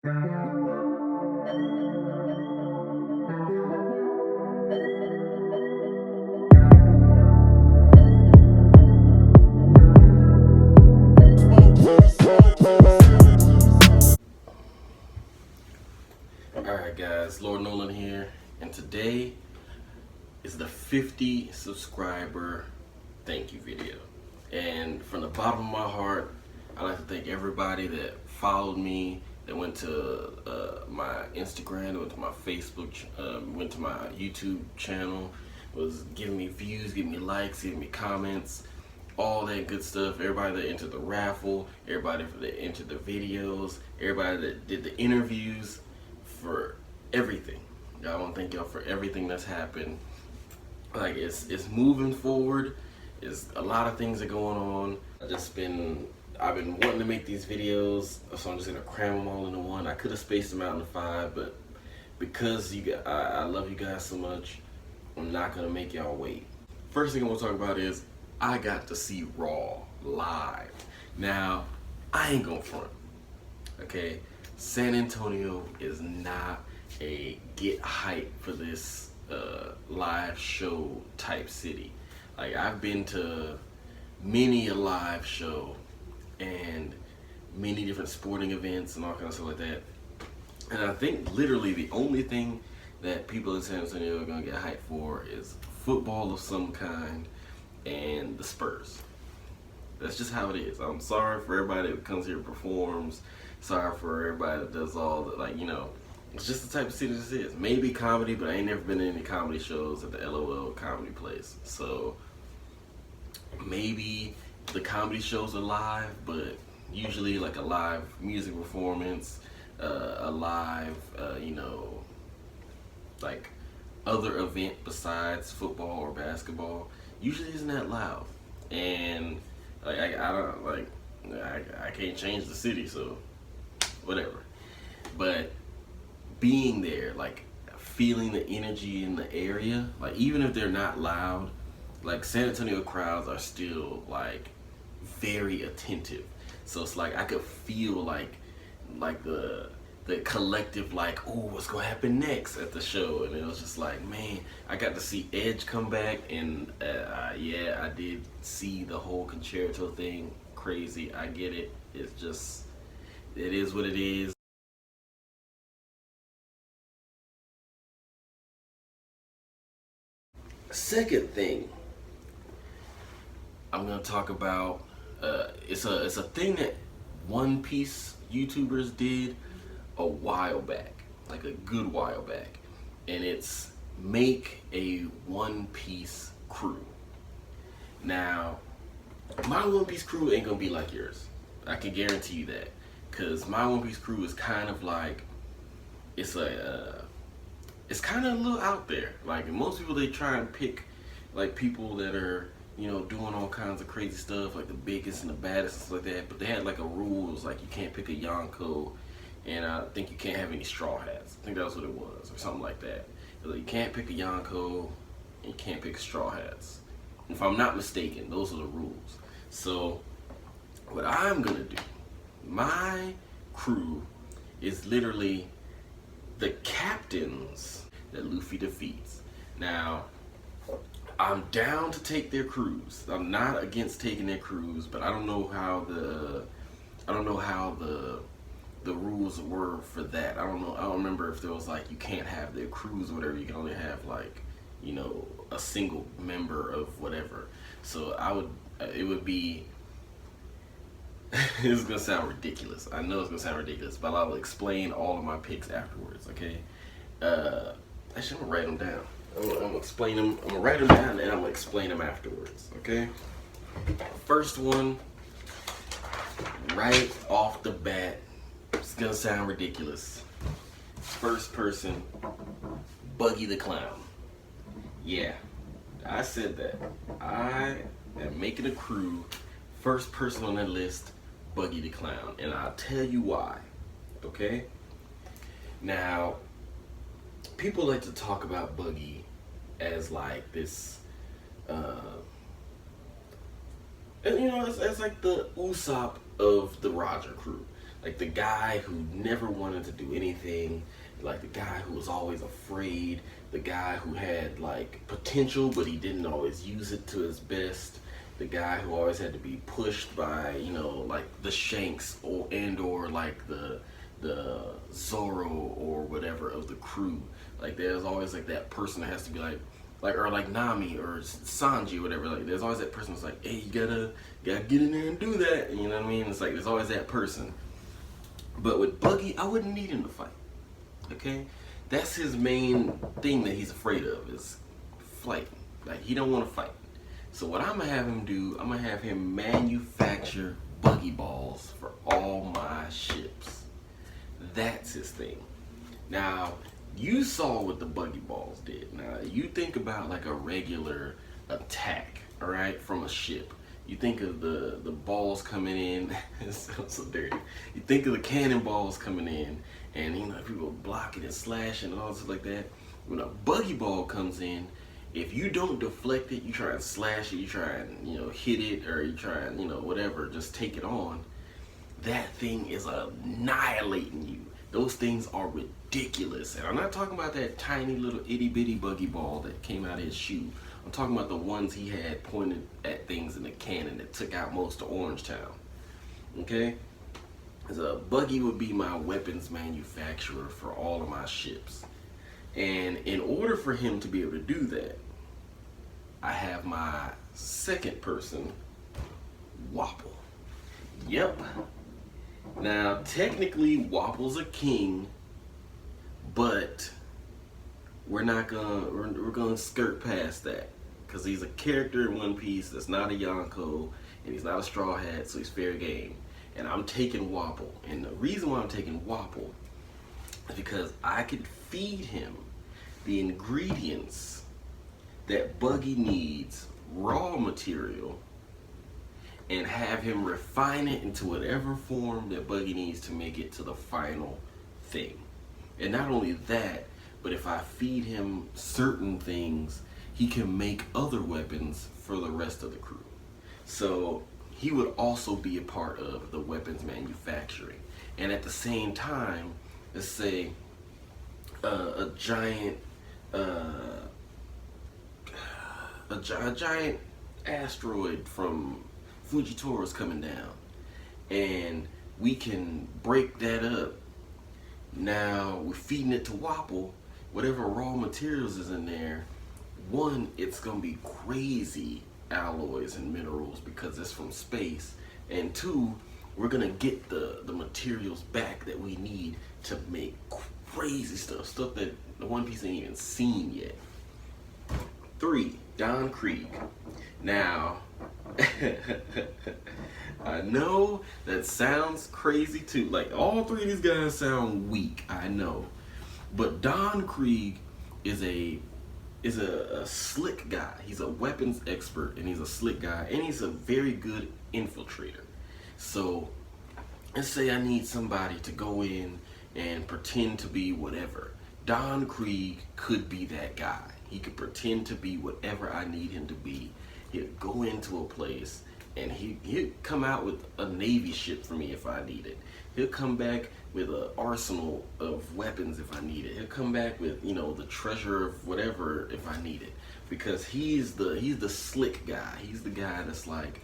Alright guys, Lord Nolan here, and today is the 50 subscriber thank you video. And from the bottom of my heart, I'd like to thank everybody that followed me, that went to my Instagram, went to my Facebook, went to my YouTube channel, was giving me views, giving me likes, giving me comments, all that good stuff. Everybody that entered the raffle, everybody that entered the videos, everybody that did the interviews, for everything. I want to thank y'all for everything that's happened. Like it's moving forward. It's a lot of things are going on. I've been wanting to make these videos, so I'm just gonna cram them all into one. I could have spaced them out into 5, but because I love you guys so much, I'm not gonna make y'all wait. First thing I want to talk about is I got to see Raw live. Now I ain't gonna front, okay? San Antonio is not a get hype for this live show type city. Like, I've been to many a live show and many different sporting events and all kinds of stuff like that. And I think literally the only thing that people in San Antonio are gonna get hyped for is football of some kind and the Spurs. That's just how it is. I'm sorry for everybody that comes here and performs. Sorry for everybody that does all the, like, you know, it's just the type of city this is. Maybe comedy, but I ain't never been to any comedy shows at the LOL comedy place. So maybe the comedy shows are live, but usually like a live music performance, a live, you know, like other event besides football or basketball usually isn't that loud. And like I can't change the city, so whatever. But being there, like feeling the energy in the area, like even if they're not loud, like San Antonio crowds are still like very attentive. So it's like I could feel like the collective, like, oh, what's gonna happen next at the show. And it was just like, man, I got to see Edge come back, and yeah, I did see the whole concerto thing. Crazy, I get it. It's just, it is what it is. Second thing I'm gonna talk about, it's a thing that One Piece YouTubers did a while back, like a good while back, and it's make a One Piece crew. Now, my One Piece crew ain't gonna be like yours. I can guarantee you that, cause my One Piece crew is kind of like, it's kind of a little out there. Like most people, they try and pick like people that are, you know, doing all kinds of crazy stuff, like the biggest and the baddest and stuff like that. But they had like a rule, it was like you can't pick a Yonko, and I think you can't have any straw hats. I think that's what it was, or something like that. Like, you can't pick a Yonko, and you can't pick straw hats. If I'm not mistaken, those are the rules. So what I'm gonna do, my crew is literally the captains that Luffy defeats. Now, I'm down to take their crews. I'm not against taking their crews, but I don't know how the rules were for that. I don't remember if there was like you can't have their crews or whatever. You can only have like, you know, a single member of whatever. So it would be this is gonna sound ridiculous. I know it's gonna sound ridiculous, but I'll explain all of my picks afterwards, okay? Actually, I'm gonna write them down. I'm gonna explain them. I'm gonna write them down and I'm gonna explain them afterwards, okay? First one, right off the bat, it's gonna sound ridiculous. First person, Buggy the Clown. Yeah, I said that. I am making a crew. First person on that list, Buggy the Clown, and I'll tell you why, okay? Now, people like to talk about Buggy as like this, you know, it's like the Usopp of the Roger crew. Like the guy who never wanted to do anything, like the guy who was always afraid, the guy who had like potential but he didn't always use it to his best, the guy who always had to be pushed by, you know, like the Shanks or like the Zoro or whatever of the crew. Like there's always like that person that has to be like or like Nami or Sanji or whatever. Like there's always that person that's like, hey, you gotta get in there and do that. You know what I mean? It's like there's always that person. But with Buggy, I wouldn't need him to fight. Okay, that's his main thing that he's afraid of is flight. Like he don't want to fight. So what I'm gonna have him do, I'm gonna have him manufacture Buggy balls for all my ships. That's his thing. Now, you saw what the Buggy balls did. Now, you think about like a regular attack, all right, from a ship. You think of the balls coming in. It sounds so dirty. You think of the cannonballs coming in, and you know people blocking and slashing and all stuff like that. When a Buggy ball comes in, if you don't deflect it, you try and slash it, you try and, you know, hit it, or you try and, you know, whatever, just take it on. That thing is annihilating you. Those things are ridiculous. And I'm not talking about that tiny little itty bitty Buggy ball that came out of his shoe. I'm talking about the ones he had pointed at things in the cannon that took out most of Orangetown. Okay? So Buggy would be my weapons manufacturer for all of my ships. And in order for him to be able to do that, I have my second person, Waffle. Yep. Now, technically, Waffle's a king, but we're gonna skirt past that because he's a character in One Piece that's not a Yonko and he's not a Straw Hat, so he's fair game. And I'm taking Waffle, and the reason why I'm taking Waffle is because I could feed him the ingredients that Buggy needs, raw material, and have him refine it into whatever form that Buggy needs to make it to the final thing. And not only that, but if I feed him certain things, he can make other weapons for the rest of the crew. So he would also be a part of the weapons manufacturing. And at the same time, let's say a giant asteroid from Fujitora is coming down, and we can break that up. Now we're feeding it to Waffle, whatever raw materials is in there. One, it's gonna be crazy alloys and minerals because it's from space, and two, we're gonna get the materials back that we need to make crazy stuff that the One Piece ain't even seen yet. 3, Don Krieg. Now, I know that sounds crazy too. Like all 3 of these guys sound weak, I know. But Don Krieg is a slick guy. He's a weapons expert and he's a slick guy and he's a very good infiltrator. So let's say I need somebody to go in and pretend to be whatever. Don Krieg could be that guy. He could pretend to be whatever I need him to be. He'll go into a place and he'll come out with a Navy ship for me if I need it. He'll come back with an arsenal of weapons if I need it. He'll come back with, you know, the treasure of whatever if I need it. Because he's the slick guy. He's the guy that's like,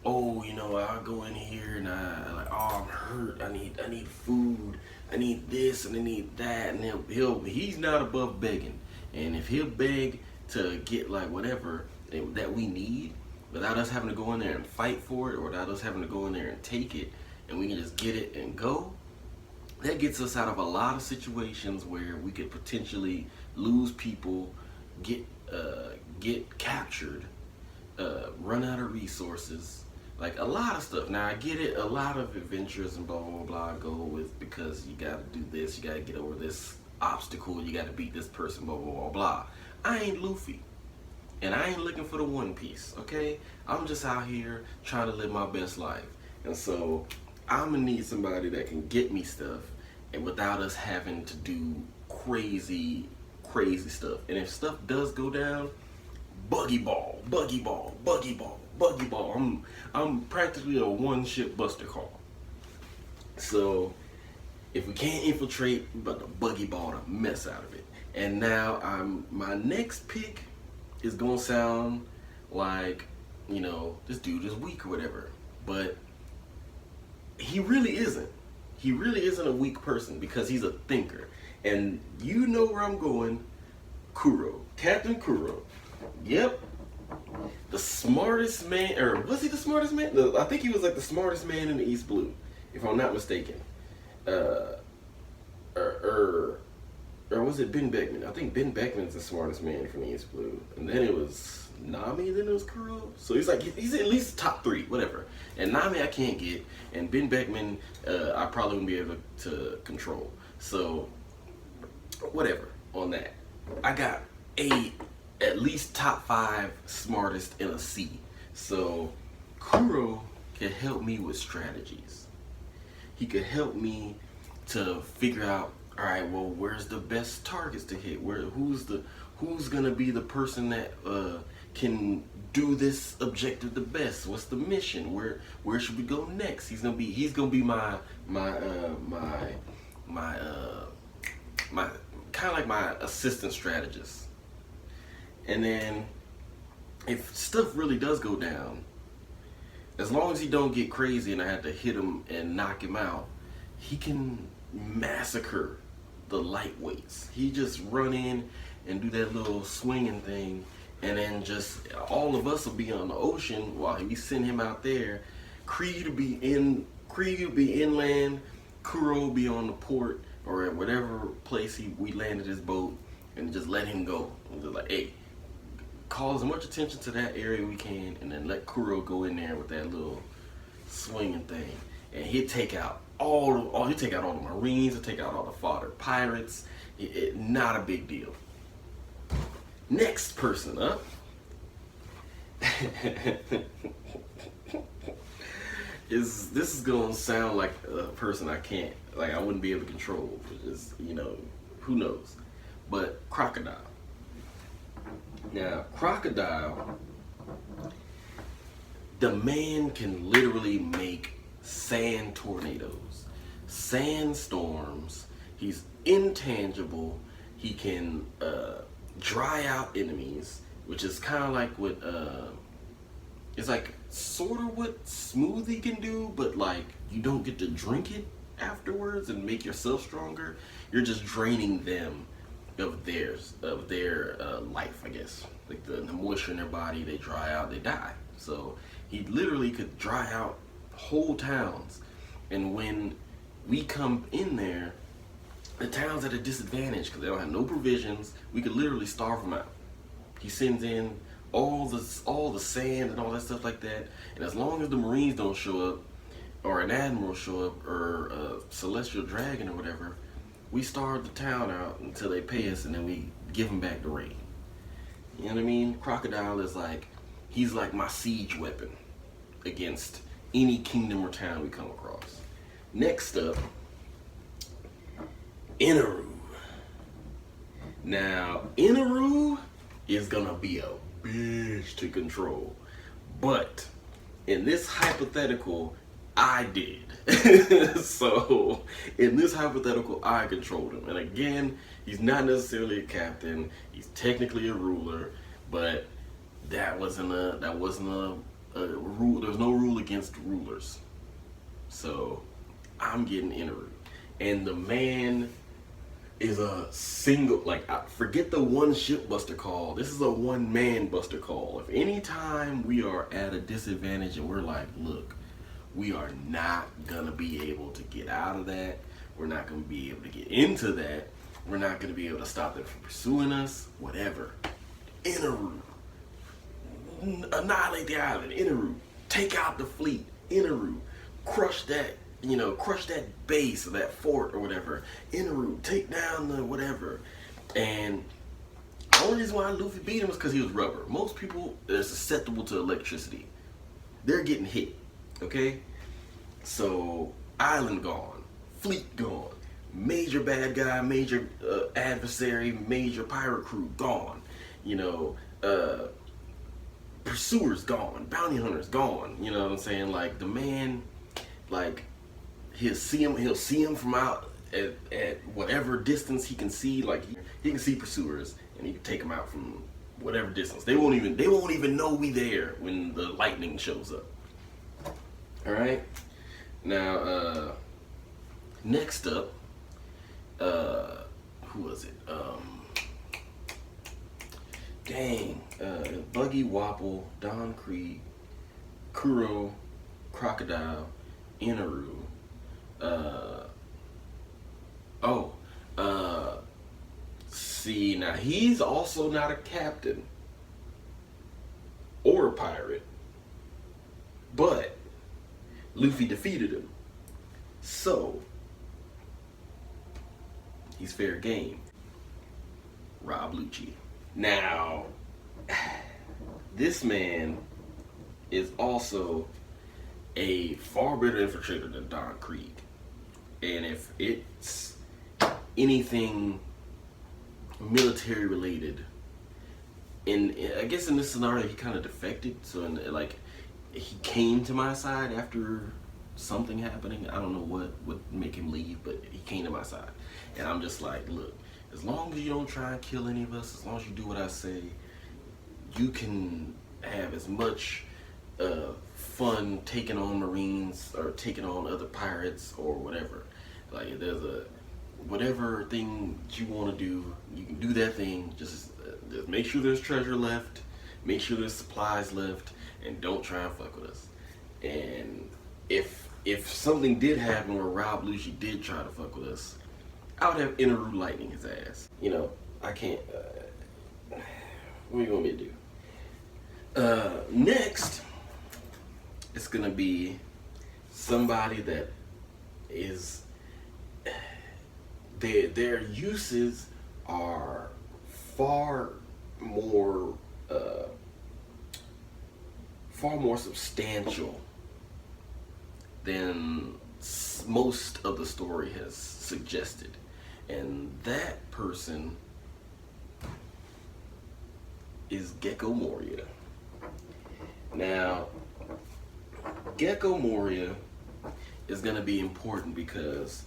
oh, you know, I'll go in here and I like, oh, I'm hurt. I need food. I need this and I need that. And he's not above begging. And if he'll beg to get like whatever that we need without us having to go in there and fight for it, or without us having to go in there and take it, and we can just get it and go, that gets us out of a lot of situations where we could potentially lose people, get captured, run out of resources, like a lot of stuff. Now I get it, a lot of adventures and blah blah blah go with because you gotta do this, you gotta get over this obstacle, you gotta beat this person, blah blah blah blah. I ain't Luffy. And I ain't looking for the One Piece, okay? I'm just out here trying to live my best life. And so I'm gonna need somebody that can get me stuff and without us having to do crazy stuff. And if stuff does go down, Buggy ball, Buggy ball, Buggy ball, Buggy ball. I'm practically a one-ship buster call. So if we can't infiltrate, but the Buggy ball a mess out of it. And now my next pick is gonna sound like, you know, this dude is weak or whatever. But he really isn't. He really isn't a weak person because he's a thinker. And you know where I'm going. Kuro. Captain Kuro. Yep. The smartest man, or was he the smartest man? I think he was like the smartest man in the East Blue, if I'm not mistaken. Or was it Ben Beckman? I think Ben Beckman's the smartest man from the East Blue. And then it was Nami, then it was Kuro. So he's at least top 3, whatever. And Nami I can't get, and Ben Beckman I probably wouldn't be able to control. So whatever on that. I got at least top 5 smartest in a C. So Kuro can help me with strategies. He could help me to figure out, all right, well, where's the best targets to hit? Who's gonna be the person that can do this objective the best? What's the mission? Where should we go next? He's gonna be my kind of like my assistant strategist. And then if stuff really does go down, as long as he don't get crazy and I have to hit him and knock him out, he can massacre the lightweights. He just run in and do that little swinging thing, and then just all of us will be on the ocean while we send him out there. Krieg will be inland, Kuro will be on the port or at whatever place we landed his boat, and just let him go. And just like, hey, call as much attention to that area we can, and then let Kuro go in there with that little swinging thing, and he'll take out all the Marines, he'll take out all the fodder pirates. Not a big deal. Next person up. This is gonna sound like a person I wouldn't be able to control. Just, you know, who knows? But Crocodile. Now, Crocodile, the man can literally make sand tornadoes, sandstorms. He's intangible. He can dry out enemies, which is kind of like what it's like sort of what smoothie can do, but like you don't get to drink it afterwards and make yourself stronger. You're just draining them of their life, I guess. Like the moisture in their body, they dry out, they die. So he literally could dry out whole towns, and when we come in there, the town's at a disadvantage because they don't have no provisions. We could literally starve them out. He sends in all the sand and all that stuff like that, and as long as the Marines don't show up, or an admiral show up, or a celestial dragon or whatever, we starve the town out until they pay us, and then we give them back the rain. You know what I mean? Crocodile is like, he's like my siege weapon against any kingdom or town we come across. Next up, Inaru. Now, Inaru is gonna be a bitch to control, but in this hypothetical, I did. So in this hypothetical, I controlled him. And again, he's not necessarily a captain. He's technically a ruler, but that wasn't a rule. There's no rule against rulers. So I'm getting Inaru, and the man is a single, like, forget the one ship buster call. This is a one man buster call. If any time we are at a disadvantage and we're like, look, we are not gonna be able to get out of that. We're not gonna be able to get into that. We're not gonna be able to stop them from pursuing us. Whatever. Inaru. Annihilate the island. Inaru. Take out the fleet. Inaru. Crush that, crush that base or that fort or whatever. Inaru. Take down the whatever. And the only reason why Luffy beat him is because he was rubber. Most people are susceptible to electricity. They're getting hit. Okay, so island gone, fleet gone, major bad guy, major adversary, major pirate crew gone, pursuers gone, bounty hunters gone. You know what I'm saying? Like, the man, like, He'll see him from out at whatever distance he can see. Like he can see pursuers, and he can take them out from whatever distance. They won't even know we there when the lightning shows up. All right. Now, next up, who was it? Buggy, Waffle, Don, Krieg, Kuro, Crocodile, Inaru. See, now he's also not a captain or a pirate, but Luffy defeated him, so he's fair game. Rob Lucci. Now, this man is also a far better infiltrator than Don Krieg. And if it's anything military related, I guess in this scenario he kind of defected. So he came to my side after something happening. I don't know what would make him leave, but he came to my side. And I'm just like, look, as long as you don't try and kill any of us, as long as you do what I say, you can have as much fun taking on Marines or taking on other pirates or whatever. Like, there's whatever thing you want to do, you can do that thing. Just make sure there's treasure left, make sure there's supplies left, and don't try and fuck with us. And if something did happen where Rob Lucci did try to fuck with us, I would have Inaru lightning his ass. You know, I can't. What do you want me to do? Next, it's gonna be somebody that is their uses are far more substantial than most of the story has suggested, and that person is Gecko Moria. Now, Gecko Moria is going to be important because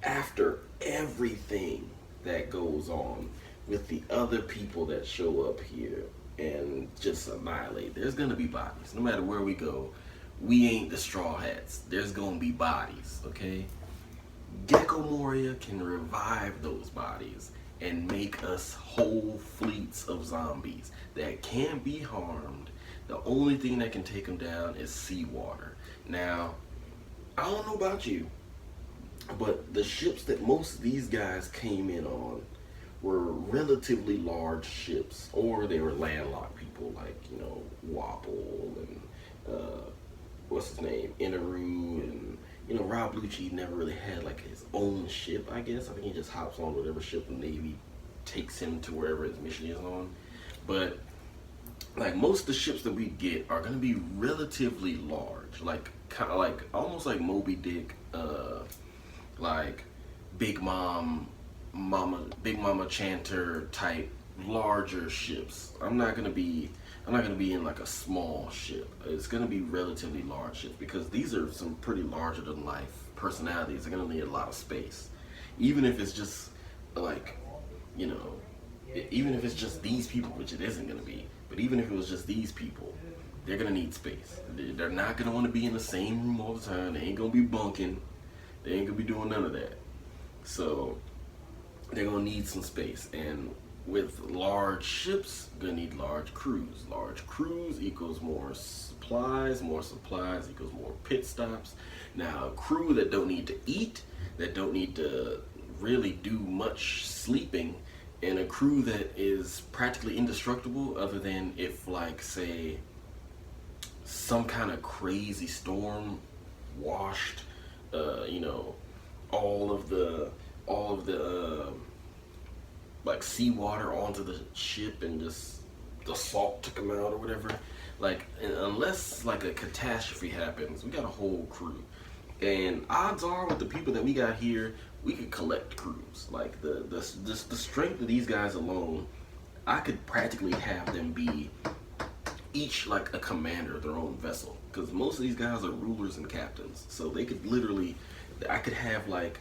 after everything that goes on with the other people that show up here and just annihilate, there's going to be bodies. No matter where we go, we ain't the Straw Hats. There's going to be bodies, okay? Gecko Moria can revive those bodies and make us whole fleets of zombies that can't be harmed. The only thing that can take them down is seawater. Now, I don't know about you, but the ships that most of these guys came in on were relatively large ships, or they were landlocked people like, you know, Waffle and what's his name, Inaru, and you know, Rob Lucci never really had like his own ship, I guess. I think he just hops on whatever ship the Navy takes him to wherever his mission is on. But like most of the ships that we get are gonna be relatively large, like kind of like almost like Moby Dick, like Big Mama Chanter type larger ships. I'm not gonna be in like a small ship. It's gonna be relatively large ships because these are some pretty larger than life personalities. They're gonna need a lot of space, even if it's just like, you know, even if it's just these people, which it isn't gonna be. But even if it was just these people, they're gonna need space. They're not gonna want to be in the same room all the time. They ain't gonna be bunking. They ain't gonna be doing none of that. So they're gonna need some space. And with large ships, you're gonna need large crews. Large crews equals more supplies equals more pit stops. Now, a crew that don't need to eat, that don't need to really do much sleeping, and a crew that is practically indestructible other than if, like, say, some kind of crazy storm washed, you know, all of the like seawater onto the ship and just the salt took them out or whatever. Like, unless like a catastrophe happens, we got a whole crew. And odds are with the people that we got here, we could collect crews. Like the strength of these guys alone, I could practically have them be each like a commander of their own vessel. Because most of these guys are rulers and captains. So they could literally I could have like,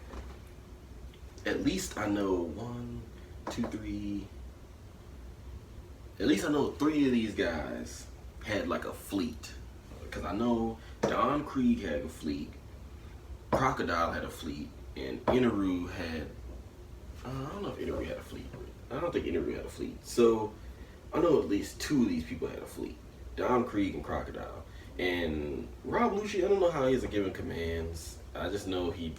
at least I know one, two, three. At least I know 3 of these guys had like a fleet, because I know Don Krieg had a fleet, Crocodile had a fleet, and Inaru had. I don't know if Inaru had a fleet. I don't think Inaru had a fleet. So I know at least 2 of these people had a fleet: Don Krieg and Crocodile. And Rob Lucci, I don't know how he is at giving commands. I just know he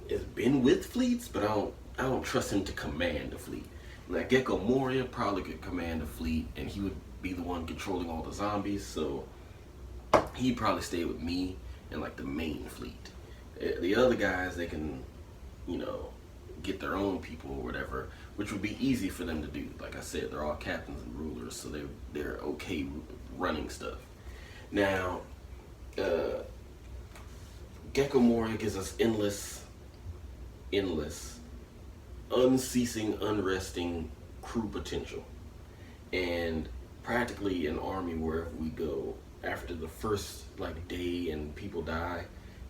has been with fleets, but I don't trust him to command a fleet. Like Gecko Moria probably could command a fleet, and he would be the one controlling all the zombies. So he'd probably stay with me and like the main fleet. The other guys, they can, you know, get their own people or whatever, which would be easy for them to do. Like I said, they're all captains and rulers, so they're okay running stuff. Now, Gecko Moria gives us endless, unceasing, unresting crew potential, and practically an army wherever we go. After the first like day and people die,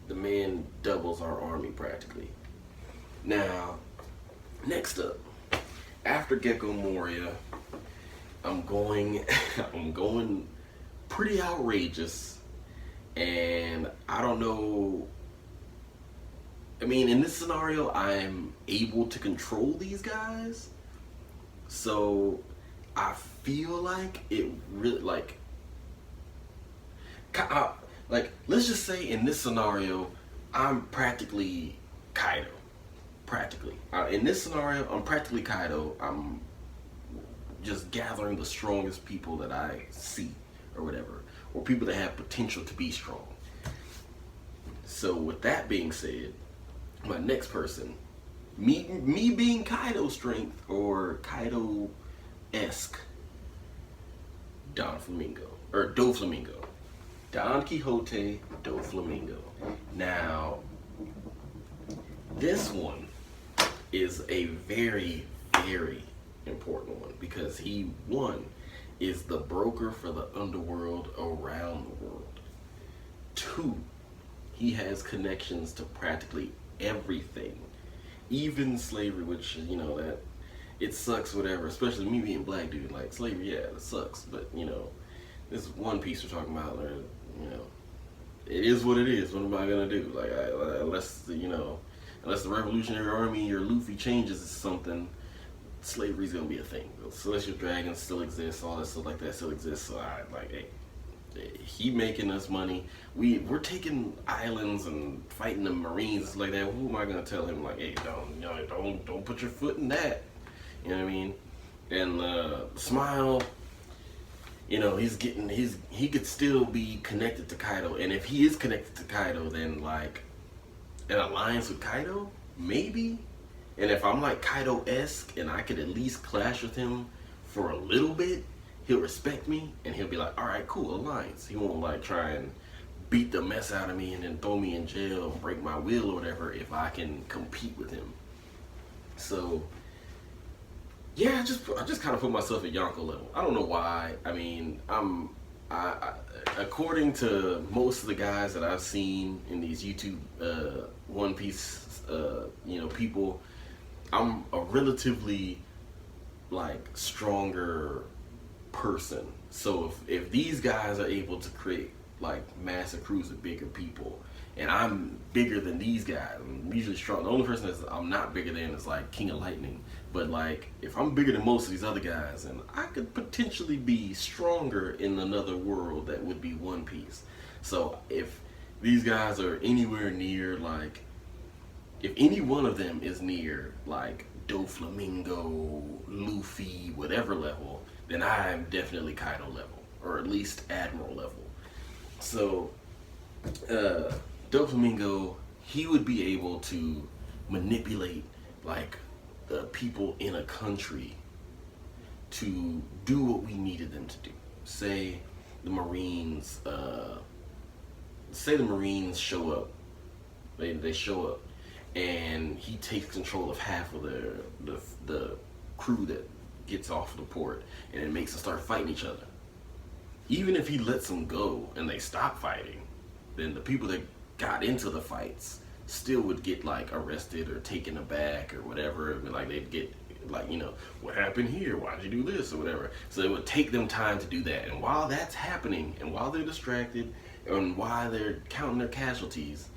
the man doubles our army practically. Now, next up, after Gecko Moria, I'm going pretty outrageous, and I don't know. I mean, in this scenario, I'm able to control these guys, so I feel like it really like let's just say in this scenario, I'm practically Kaido. Practically. In this scenario, I'm practically Kaido. I'm just gathering the strongest people that I see, or whatever, or people that have potential to be strong. So with that being said, my next person, me being Kaido strength or Kaido-esque, Doflamingo. Don Quixote, Doflamingo. Now, this one is a very, very important one, because he, one, is the broker for the underworld around the world. 2, he has connections to practically everything, even slavery, which, you know, that it sucks, whatever, especially me being black dude. Like, slavery, yeah, it sucks, but, you know, this One Piece we're talking about, or, you know, it is what it is. What am I gonna do? Like, unless the Revolutionary Army or Luffy changes something, slavery's gonna be a thing. Celestial Dragons still exist, all that stuff like that still exists. So hey, he making us money. We're taking islands and fighting the Marines like that. Who am I gonna tell him, like, hey, don't put your foot in that? You know what I mean? And Smile, you know, he could still be connected to Kaido, and if he is connected to Kaido, then like an alliance with Kaido, maybe. And if I'm like Kaido-esque and I could at least clash with him for a little bit, he'll respect me and he'll be like, all right, cool, alliance. He won't like try and beat the mess out of me and then throw me in jail and break my will or whatever if I can compete with him. So yeah, I just kind of put myself at Yonko level. I don't know why. I mean, according to most of the guys that I've seen in these YouTube One Piece you know, people, I'm a relatively like stronger person. So if these guys are able to create like massive crews of bigger people, and I'm bigger than these guys, I'm usually strong. The only person that I'm not bigger than is like King of Lightning. But like, if I'm bigger than most of these other guys, and I could potentially be stronger in another world that would be One Piece. So if these guys are anywhere near, like, if any one of them is near like Doflamingo, Luffy, whatever level, then I'm definitely Kaido level, or at least Admiral level. So Doflamingo, he would be able to manipulate like the people in a country to do what we needed them to do. Say the Marines show up. They show up, and he takes control of half of the crew that gets off the port, and it makes them start fighting each other. Even if he lets them go and they stop fighting, then the people that got into the fights still would get like arrested or taken aback or whatever. Like they'd get like, you know, what happened here? Why'd you do this or whatever? So it would take them time to do that. And while that's happening, and while they're distracted, and while they're counting their casualties,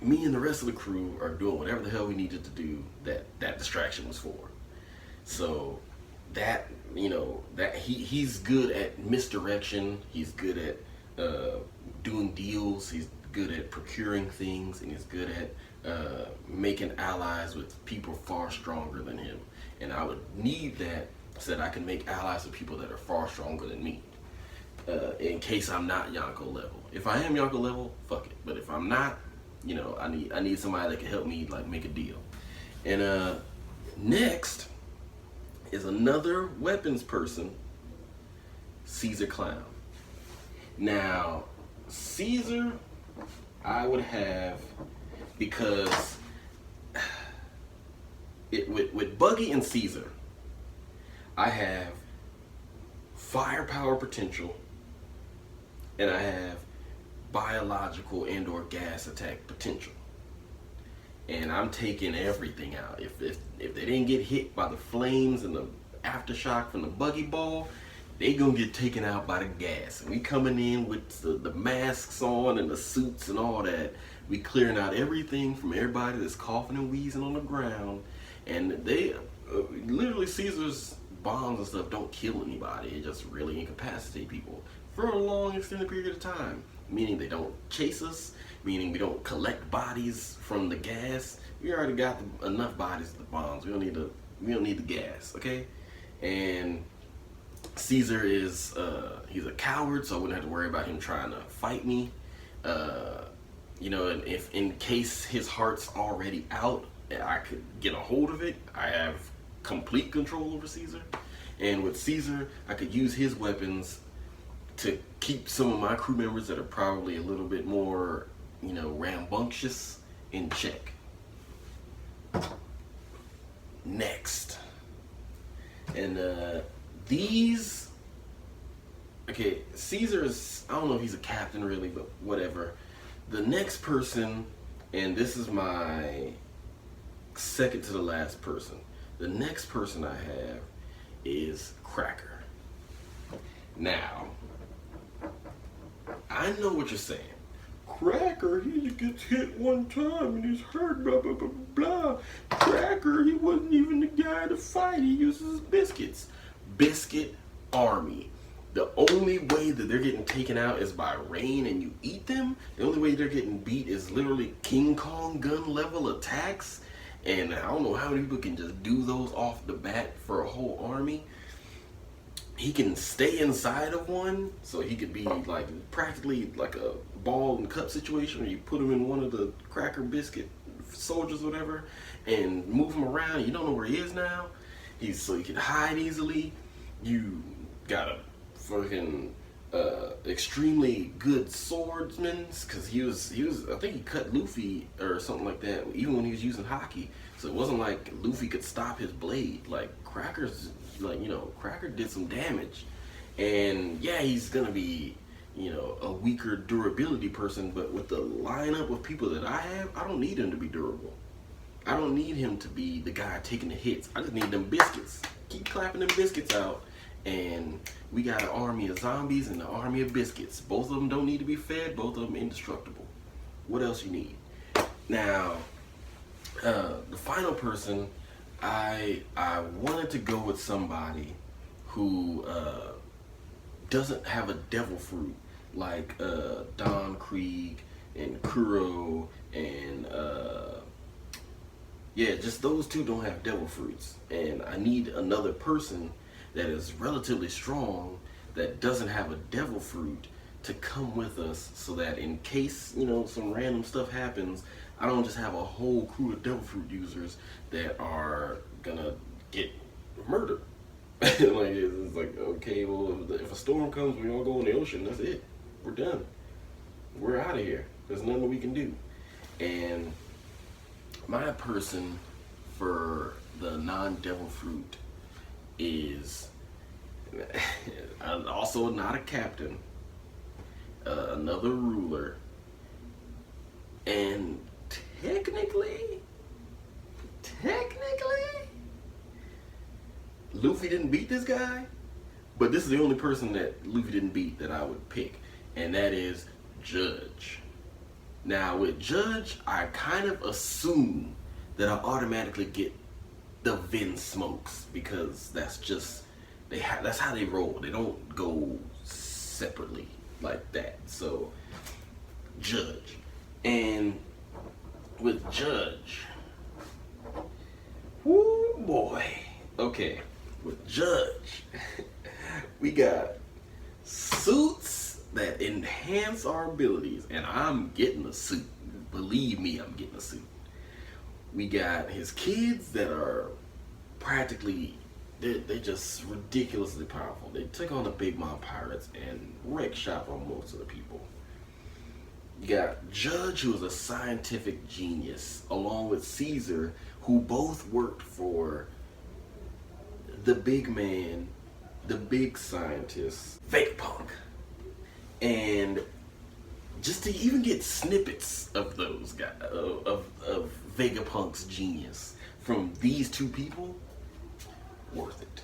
me and the rest of the crew are doing whatever the hell we needed to do that distraction was for. So that, you know, that he's good at misdirection. He's good at doing deals. He's good at procuring things, and he's good at making allies with people far stronger than him. And I would need that so that I can make allies with people that are far stronger than me. In case I'm not Yonko level. If I am Yonko level, fuck it. But if I'm not, you know, I need somebody that can help me like make a deal. And next is another weapons person, Caesar Clown. Now, Caesar, I would have, because with Buggy and Caesar, I have firepower potential, and I have biological and or gas attack potential. And I'm taking everything out. If they didn't get hit by the flames and the aftershock from the Buggy ball, they gonna get taken out by the gas. And we coming in with the masks on and the suits and all that. We clearing out everything from everybody that's coughing and wheezing on the ground. And they literally, Caesar's bombs and stuff don't kill anybody. It just really incapacitate people for a long extended period of time. Meaning they don't chase us, meaning we don't collect bodies from the gas. We already got enough bodies with the bombs. We don't need the gas, okay? And Caesar is he's a coward, so I wouldn't have to worry about him trying to fight me. You know, and if in case his heart's already out, I could get a hold of it. I have complete control over Caesar, and with Caesar, I could use his weapons to keep some of my crew members that are probably a little bit more, you know, rambunctious in check. Next. And these, okay, Caesar is, I don't know if he's a captain really, but whatever. The next person, and this is my second to the last person. The next person I have is Cracker. Now, I know what you're saying. Cracker, he gets hit one time and he's hurt, blah, blah, blah, blah. Cracker, he wasn't even the guy to fight. He uses biscuits. Biscuit army. The only way that they're getting taken out is by rain and you eat them. The only way they're getting beat is literally King Kong gun level attacks. And I don't know how many people can just do those off the bat for a whole army. He can stay inside of one, so he could be like practically like a ball and cup situation where you put him in one of the Cracker Biscuit soldiers or whatever and move him around. You don't know where he is now. So he can hide easily. You got a fucking extremely good swordsman, because he was I think he cut Luffy or something like that even when he was using haki. So it wasn't like Luffy could stop his blade. Like Cracker's, like, you know, Cracker did some damage. And yeah, he's gonna be, you know, a weaker durability person, but with the lineup of people that I have, I don't need him to be durable. I don't need him to be the guy taking the hits. I just need them biscuits. Keep clapping them biscuits out, and we got an army of zombies and an army of biscuits. Both of them don't need to be fed. Both of them indestructible. What else you need? Now, the final person, I wanted to go with somebody who doesn't have a devil fruit like Don Krieg and Kuro and yeah, just those two don't have devil fruits. And I need another person that is relatively strong that doesn't have a devil fruit to come with us, so that in case, you know, some random stuff happens, I don't just have a whole crew of devil fruit users that are gonna get murdered. Like it's like, okay, well, if a storm comes, we all go in the ocean. That's it. We're done. We're out of here. There's nothing we can do. And my person for the non-devil fruit is also not a captain, another ruler, And technically, Luffy didn't beat this guy, but this is the only person that Luffy didn't beat that I would pick, and that is Judge. Now with Judge, I kind of assume that I automatically get the Vin Smokes, because that's just that's how they roll. They don't go separately like that. So Judge. And with Judge, whoo boy. Okay, with Judge, we got suits that enhance our abilities, and I'm getting a suit. Believe me, I'm getting a suit. We got his kids that are practically, they're just ridiculously powerful. They took on the Big Mom Pirates and wrecked shop on most of the people. You got Judge, who is a scientific genius, along with Caesar, who both worked for the big man, the big scientist, Vegapunk. And just to even get snippets of those guys, of Vegapunk's genius from these two people, worth it.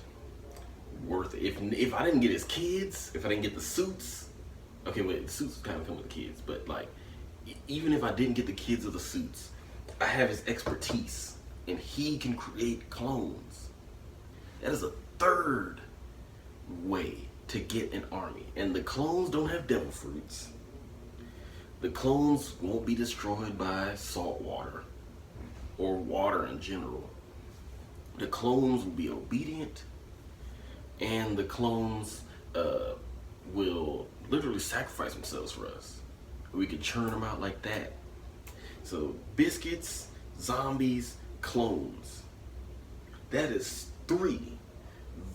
Worth it. If I didn't get his kids, if I didn't get the suits, okay, wait, the suits kind of come with the kids, but like, even if I didn't get the kids or the suits, I have his expertise, and he can create clones. That is a third way to get an army. And the clones don't have devil fruits. The clones won't be destroyed by salt water or water in general. The clones will be obedient, and the clones will literally sacrifice themselves for us. We could churn them out like that. So biscuits, zombies, clones. That is 3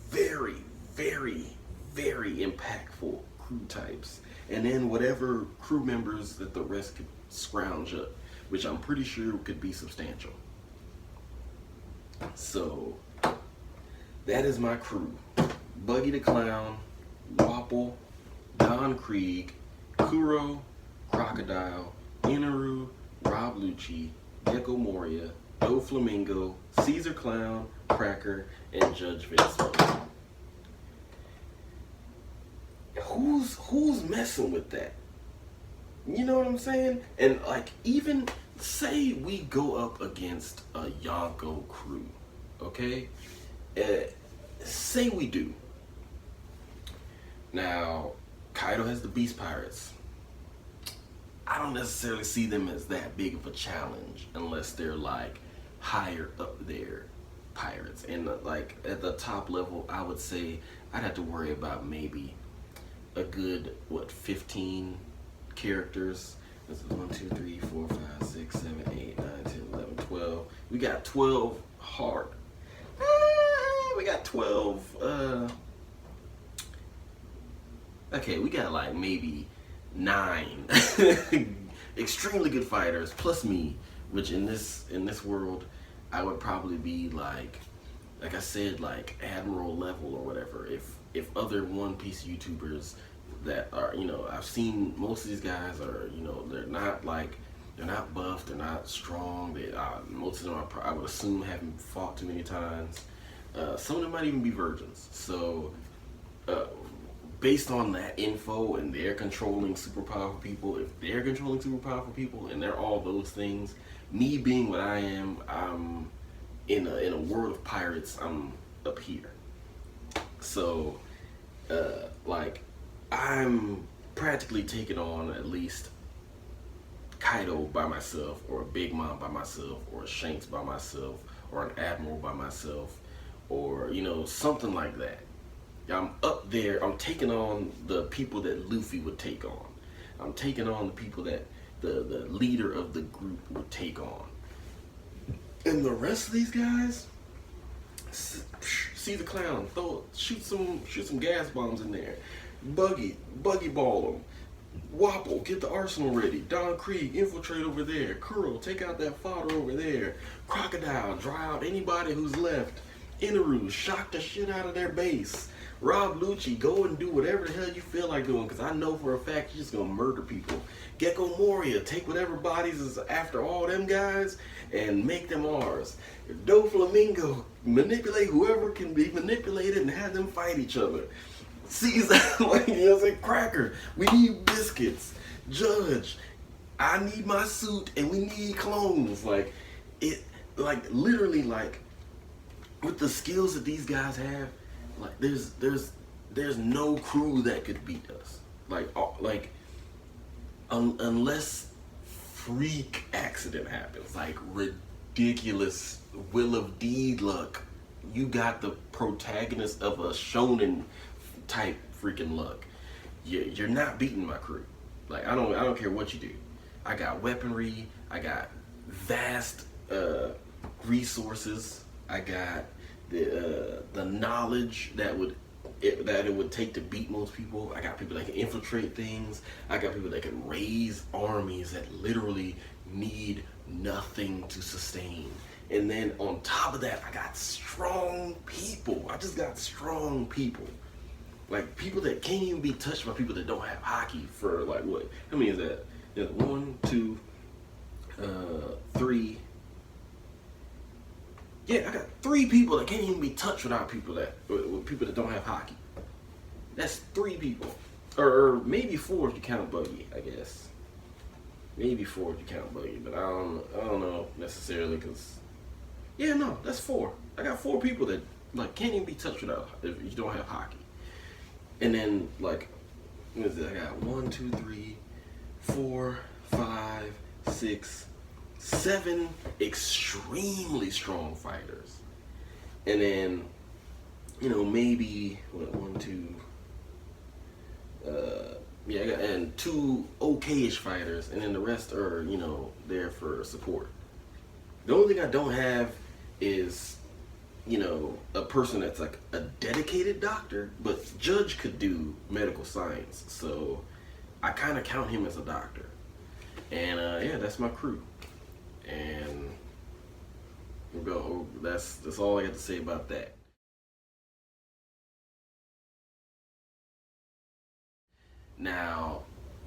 very, very, very impactful crew types. And then whatever crew members that the rest could scrounge up, which I'm pretty sure could be substantial. So that is my crew. Buggy the Clown, Waffle, Don Krieg, Kuro, Crocodile, Inaru, Rob Lucci, Gecko Moria, Do Flamingo, Caesar Clown, Cracker, and Judge Vince. Who's messing with that? You know what I'm saying? And like, even say we go up against a Yonko crew, okay? Say we do. Now, Kaido has the Beast Pirates. I don't necessarily see them as that big of a challenge unless they're like higher up there pirates. And like at the top level, I would say I'd have to worry about maybe a good, 15 characters. This is 1, 2, 3, 4, 5, 6, 7, 8, 9, 10, 11, 12. We got 12 hard. We got 12. Okay, we got like maybe 9 extremely good fighters, plus me, which in this world I would probably be like I said, like Admiral level or whatever. If other One Piece YouTubers that are, I've seen most of these guys are, they're not buff, they're not strong. Most of them I would assume haven't fought too many times. Some of them might even be virgins. So based on that info, and they're controlling super powerful people, if they're controlling super powerful people and they're all those things, me being what I am, I'm in a world of pirates, I'm up here. So like, I'm practically taking on at least Kaido by myself, or a Big Mom by myself, or a Shanks by myself, or an Admiral by myself, or something like that. I'm up there. I'm taking on the people that Luffy would take on. I'm taking on the people that the leader of the group would take on. And the rest of these guys, see the clown, shoot some gas bombs in there. Buggy ball them. Waffle, get the arsenal ready. Don Krieg, infiltrate over there. Kuro, take out that fodder over there. Crocodile, dry out anybody who's left. Inaru, shock the shit out of their base. Rob Lucci, go and do whatever the hell you feel like doing, because I know for a fact you're just gonna murder people. Gecko Moria, take whatever bodies is after all them guys and make them ours. Doflamingo, manipulate whoever can be manipulated and have them fight each other. Caesar, like, you know what I'm saying? Cracker, we need biscuits. Judge, I need my suit and we need clones. Like, it, like, literally, like, with the skills that these guys have, like, there's no crew that could beat us. Unless freak accident happens, like ridiculous will of deed luck, you got the protagonist of a shonen type freaking luck. You're not beating my crew. Like, I don't care what you do. I got weaponry. I got vast resources. I got the knowledge that it would take to beat most people. I got people that can infiltrate things. I got people that can raise armies that literally need nothing to sustain. And then on top of that, I got strong people. I just got strong people. Like, people that can't even be touched by people that don't have hockey for, like, what? How many is that? Yeah, 1, 2, 3. Yeah, I got 3 people that can't even be touched without people that don't have hockey. That's 3 people, or maybe 4 if you count Buggy, I guess. Maybe 4 if you count Buggy, but I don't know necessarily, because yeah, no, that's 4. I got 4 people that, like, can't even be touched without if you don't have hockey. And then, like, what is it? I got 1, 2, 3, 4, 5, 6, 7 extremely strong fighters, and then, you know, maybe what, 1, 2, yeah, I got, and 2 okay-ish fighters, and then the rest are, you know, there for support. The only thing I don't have is, you know, a person that's like a dedicated doctor, but Judge could do medical science, so I kind of count him as a doctor. And yeah, that's my crew. And we'll go. That's all I got to say about that. Now,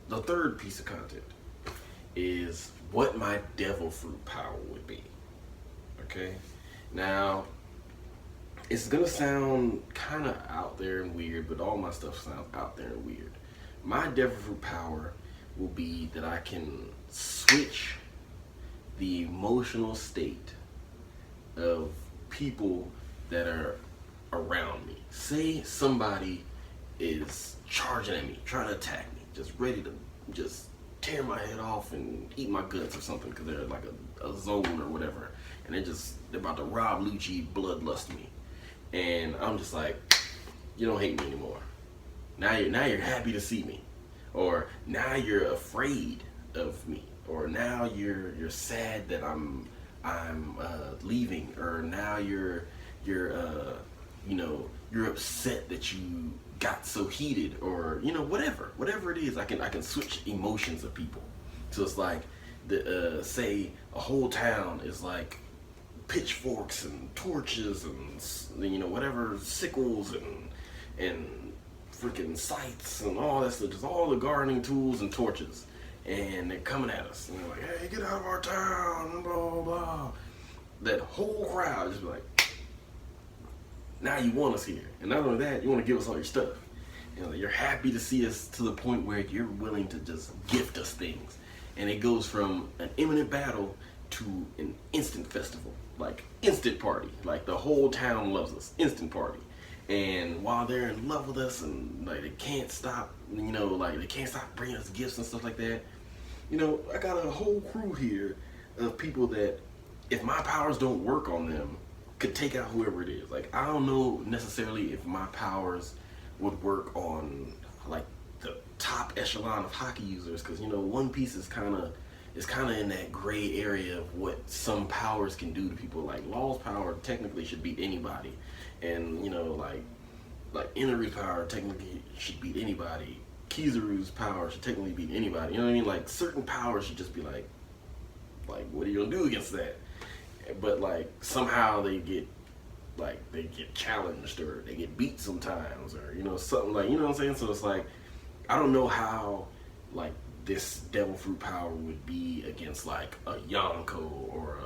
the third piece of content is what my devil fruit power would be. Okay? Now, it's gonna sound kind of out there and weird, but all my stuff sounds out there and weird. My devil fruit power will be that I can switch the emotional state of people that are around me. Say somebody is charging at me, trying to attack me, just ready to just tear my head off and eat my guts or something, because they're like a zone or whatever, and they're about to Rob Lucci bloodlust me, and I'm just like, you don't hate me anymore. Now you're happy to see me, or now you're afraid of me, or now you're sad that I'm leaving, or now you're you know, you're upset that you got so heated, or, you know, whatever it is. I can switch emotions of people. So it's like say a whole town is like pitchforks and torches and, you know, whatever, sickles and freaking scythes and all that stuff, just all the gardening tools and torches, and they're coming at us, and they're like, hey, get out of our town, blah, blah, blah. That whole crowd just be like, now you want us here. And not only that, you want to give us all your stuff. You know, you're happy to see us to the point where you're willing to just gift us things. And it goes from an imminent battle to an instant festival, like instant party. Like, the whole town loves us, instant party. And while they're in love with us, and like they can't stop, you know, like they can't stop bringing us gifts and stuff like that, you know, I got a whole crew here of people that, if my powers don't work on them, could take out whoever it is. Like, I don't know necessarily if my powers would work on, like, the top echelon of hockey users, because, you know, One Piece is kind of in that gray area of what some powers can do to people. Like, Law's power technically should beat anybody, and, you know, like Inaru's power technically should beat anybody. Kizaru's power should technically beat anybody. You know what I mean? Like, certain powers should just be like, what are you gonna do against that? But, like, somehow they get like they get challenged or they get beat sometimes, or something like, what I'm saying. So it's like, I don't know how like this devil fruit power would be against like a Yonko or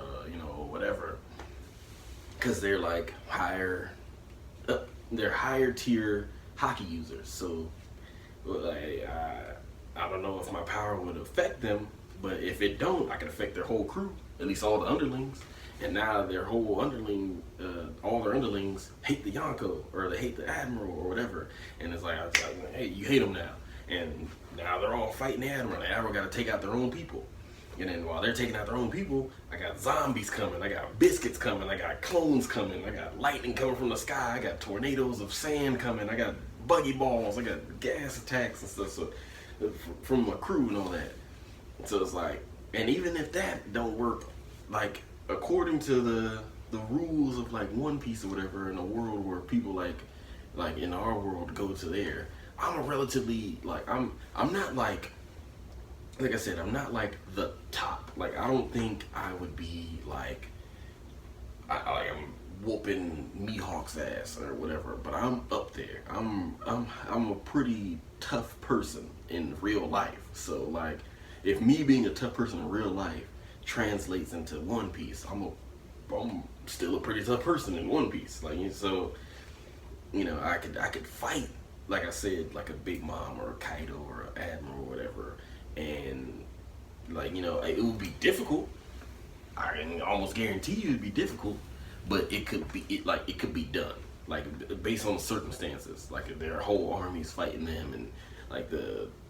whatever, because they're like they're higher tier hockey users. So like, I don't know if my power would affect them, but if it don't, I can affect their whole crew, at least all the underlings. And now their whole all their underlings hate the Yonko, or they hate the Admiral, or whatever. And it's like, I was like, hey, you hate them now. And now they're all fighting the Admiral. The Admiral got to take out their own people. And then while they're taking out their own people, I got zombies coming, I got biscuits coming, I got clones coming, I got lightning coming from the sky, I got tornadoes of sand coming, I got buggy balls, I got gas attacks and stuff, so from my crew and all that. So it's like, and even if that don't work, like according to the rules of like One Piece or whatever, in a world where people like in our world go to there, I'm a relatively like I'm not like I said, I'm not like the top. Like I don't think I would be like I'm whooping Mihawk's ass or whatever, but I'm up there. I'm a pretty tough person in real life. So like, if me being a tough person in real life translates into One Piece, I'm still a pretty tough person in One Piece. Like, so I could fight, like I said, like a Big Mom or a Kaido or an Admiral or whatever, and like it would be difficult. I can almost guarantee you it'd be difficult, but it could be done, like based on circumstances. Like if their whole army's fighting them, and like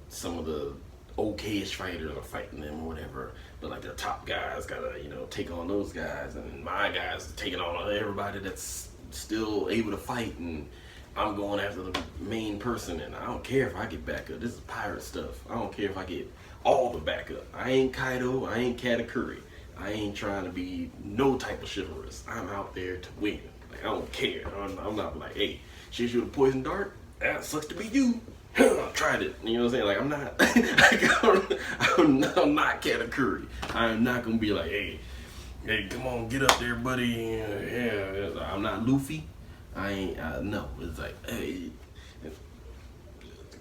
some of the okayish fighters are fighting them or whatever, but like their top guys gotta take on those guys, and my guys taking on everybody that's still able to fight, and I'm going after the main person, and I don't care if I get backup. This is pirate stuff. I don't care if I get all the backup. I ain't Kaido, I ain't Katakuri. I ain't trying to be no type of chivalrous. I'm out there to win. Like, I don't care. I'm not like, hey, shoot you with a poison dart? That sucks to be you. I tried it. You know what I'm saying? Like, I'm not, I'm not Katakuri. I'm not gonna be like, hey, come on, get up there, buddy. Yeah, I'm not Luffy. I ain't, no. It's like, hey,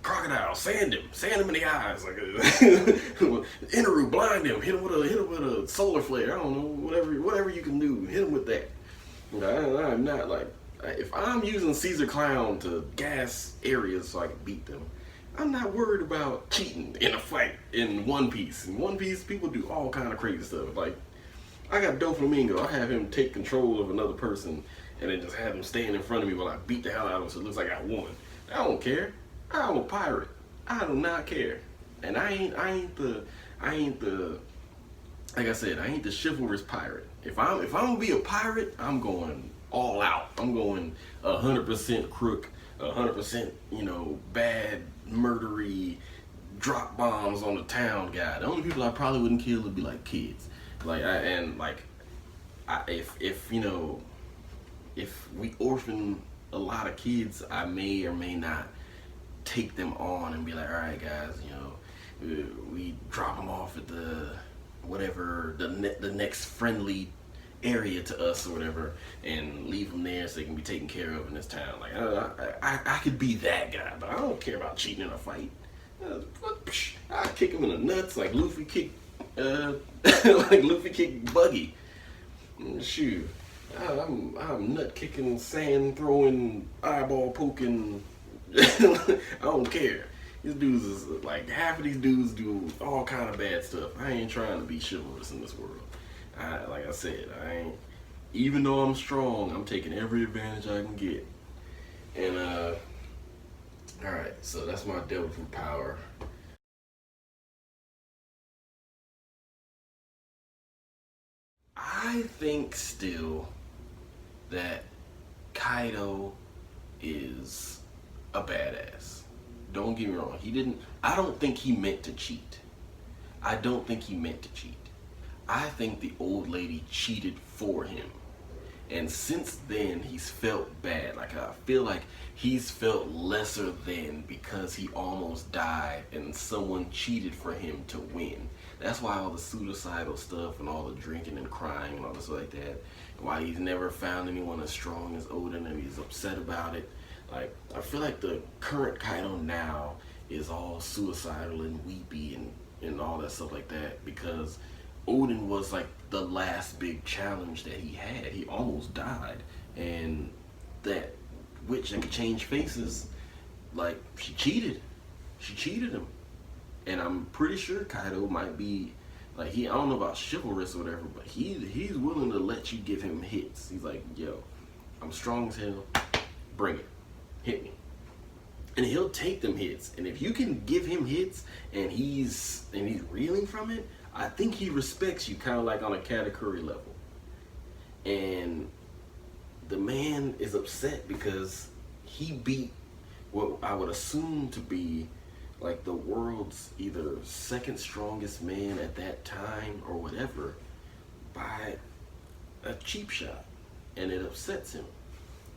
Crocodile, sand him in the eyes, like Inaru, blind him, hit him with a solar flare. I don't know, whatever you can do, hit him with that. I'm not like, if I'm using Caesar Clown to gas areas so I can beat them, I'm not worried about cheating in a fight in One Piece. In One Piece, people do all kind of crazy stuff. Like, I got Doflamingo, I have him take control of another person and then just have him stand in front of me while I beat the hell out of him so it looks like I won. I don't care. I'm a pirate. I do not care. And I ain't the like I said, I ain't the chivalrous pirate. If I'm gonna be a pirate, I'm going all out. I'm going 100% crook, 100% bad, murdery, drop bombs on the town guy. The only people I probably wouldn't kill would be like kids. Like if we orphan a lot of kids, I may or may not take them on and be like, all right guys, we drop them off at the next friendly area to us or whatever, and leave them there so they can be taken care of in this town. Like I could be that guy, but I don't care about cheating in a fight. I kick him in the nuts like Luffy kicked Buggy. Shoot, I'm nut kicking, sand throwing, eyeball poking. I don't care. These dudes is like, half of these dudes do all kind of bad stuff. I ain't trying to be chivalrous in this world. Like I said, I ain't. Even though I'm strong, I'm taking every advantage I can get. And all right, so that's my devil fruit power. I think still that Kaido is a badass. Don't get me wrong. I don't think he meant to cheat. I think the old lady cheated for him. And since then, he's felt bad. Like, I feel like he's felt lesser than because he almost died and someone cheated for him to win. That's why all the suicidal stuff and all the drinking and crying and all this like that. why he's never found anyone as strong as Oden, and he's upset about it. Like, I feel like the current Kaido now is all suicidal and weepy and all that stuff like that, because Oden was like the last big challenge that he had. He almost died, and that witch that could change faces, like, she cheated him. And I'm pretty sure Kaido might be like, I don't know about chivalrous or whatever, but he's willing to let you give him hits. He's like, yo, I'm strong as hell, bring it, hit me. And he'll take them hits. And if you can give him hits and he's reeling from it, I think he respects you, kind of like on a Katakuri level. And the man is upset because he beat what I would assume to be like the world's either second strongest man at that time or whatever by a cheap shot, and it upsets him.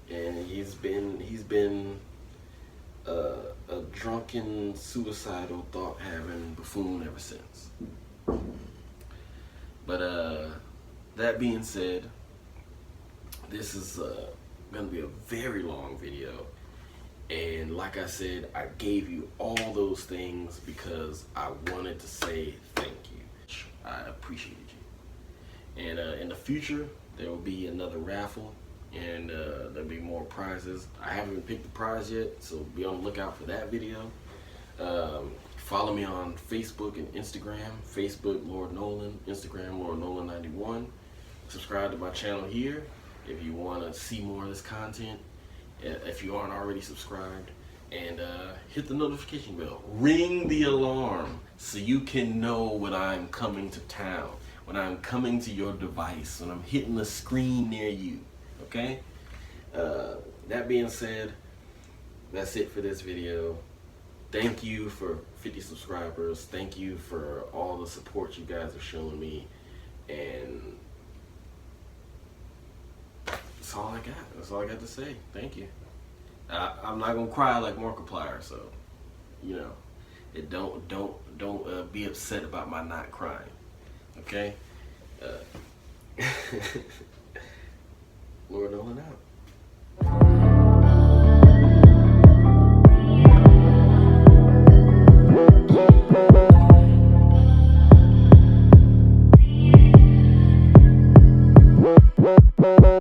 And he's been a drunken, suicidal, thought-having buffoon ever since. But that being said, this is gonna be a very long video. And like I said, I gave you all those things because I wanted to say thank you. I appreciated you. And in the future, there will be another raffle, and there'll be more prizes. I haven't picked the prize yet, so be on the lookout for that video. Follow me on Facebook and Instagram. Facebook, Lord Nolan. Instagram, Lord Nolan 91. Subscribe to my channel here if you want to see more of this content, if you aren't already subscribed, and hit the notification bell. Ring the alarm so you can know when I'm coming to town, when I'm coming to your device, when I'm hitting the screen near you, okay? That being said, that's it for this video. Thank you for 50 subscribers. Thank you for all the support you guys are showing me, and that's all I got. That's all I got to say. Thank you. I'm not gonna cry like Markiplier, so you know, don't be upset about my not crying. Okay. Lord Nolan out. Bye.